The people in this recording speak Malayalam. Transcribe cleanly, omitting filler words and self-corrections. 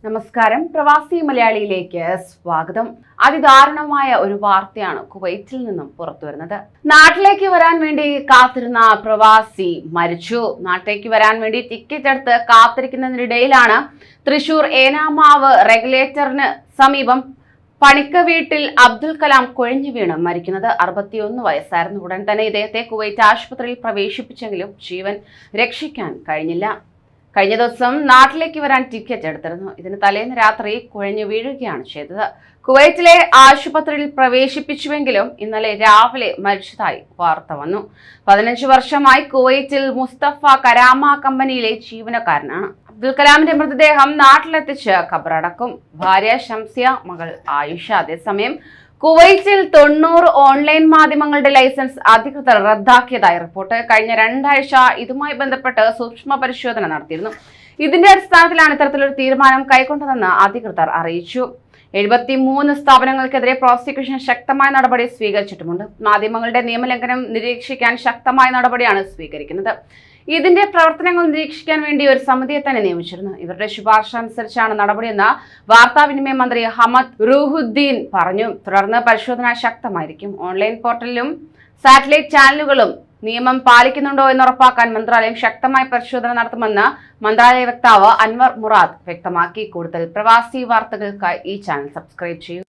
നമസ്കാരം. പ്രവാസി മലയാളിയിലേക്ക് സ്വാഗതം. അതിദാരുണമായ ഒരു വാർത്തയാണ് കുവൈറ്റിൽ നിന്നും പുറത്തു വരുന്നത്. നാട്ടിലേക്ക് വരാൻ വേണ്ടി കാത്തിരുന്ന പ്രവാസി മരിച്ചു. നാട്ടിലേക്ക് വരാൻ വേണ്ടി ടിക്കറ്റ് എടുത്ത് കാത്തിരിക്കുന്നതിനിടയിലാണ് തൃശൂർ ഏനാമാവ് റെഗുലേറ്ററിന് സമീപം പണിക്ക വീട്ടിൽ അബ്ദുൽ കലാം കുഴഞ്ഞു വീണ് മരിക്കുന്നത്. 61 വയസ്സായിരുന്നു. ഉടൻ തന്നെ ഇദ്ദേഹത്തെ കുവൈറ്റ് ആശുപത്രിയിൽ പ്രവേശിപ്പിച്ചെങ്കിലും ജീവൻ രക്ഷിക്കാൻ കഴിഞ്ഞില്ല. കഴിഞ്ഞ ദിവസം നാട്ടിലേക്ക് വരാൻ ടിക്കറ്റ് എടുത്തിരുന്നു. ഇതിന് തലേന്ന് രാത്രി കുഴഞ്ഞു വീഴുകയാണ് ചെയ്തത്. കുവൈറ്റിലെ ആശുപത്രിയിൽ പ്രവേശിപ്പിച്ചുവെങ്കിലും ഇന്നലെ രാവിലെ മരിച്ചതായി വാർത്ത വന്നു. 15 വർഷമായി കുവൈറ്റിൽ മുസ്തഫ കരാമ കമ്പനിയിലെ ജീവനക്കാരനാണ്. അബ്ദുൽ കലാമിന്റെ മൃതദേഹം നാട്ടിലെത്തിച്ച് ഖബറടക്കും. ഭാര്യ ഷംസിയ, മകൾ ആയിഷ. അതേസമയം കുവൈറ്റിൽ 90 ഓൺലൈൻ മാധ്യമങ്ങളുടെ ലൈസൻസ് അധികൃതർ റദ്ദാക്കിയതായി റിപ്പോർട്ട്. കഴിഞ്ഞ 2 ആഴ്ച ഇതുമായി ബന്ധപ്പെട്ട് സൂക്ഷ്മ പരിശോധന നടത്തിയിരുന്നു. ഇതിന്റെ അടിസ്ഥാനത്തിലാണ് ഇത്തരത്തിലൊരു തീരുമാനം കൈക്കൊണ്ടതെന്ന് അധികൃതർ അറിയിച്ചു. 73 സ്ഥാപനങ്ങൾക്കെതിരെ പ്രോസിക്യൂഷൻ ശക്തമായ നടപടി സ്വീകരിച്ചിട്ടുമുണ്ട്. മാധ്യമങ്ങളുടെ നിയമലംഘനം നിരീക്ഷിക്കാൻ ശക്തമായ നടപടിയാണ് സ്വീകരിക്കുന്നത്. ഇതിന്റെ പ്രവർത്തനങ്ങൾ നിരീക്ഷിക്കാൻ വേണ്ടി ഒരു സമിതിയെ തന്നെ നിയമിച്ചിരുന്നു. ഇവരുടെ ശുപാർശ അനുസരിച്ചാണ് നടപടിയെന്ന് വാർത്താവിനിമയ മന്ത്രി ഹമദ് റൂഹുദ്ദീൻ പറഞ്ഞു. തുടർന്ന് പരിശോധന ശക്തമായിരിക്കും. ഓൺലൈൻ പോർട്ടലിലും സാറ്റലൈറ്റ് ചാനലുകളും നിയമം പാലിക്കുന്നുണ്ടോ എന്ന് ഉറപ്പാക്കാൻ മന്ത്രാലയം ശക്തമായ പരിശോധന നടത്തുമെന്ന് മന്ത്രാലയ വക്താവ് അൻവർ മുറാദ് വ്യക്തമാക്കി. കൂടുതൽ പ്രവാസി വാർത്തകൾക്കായി ഈ ചാനൽ സബ്സ്ക്രൈബ് ചെയ്യൂ.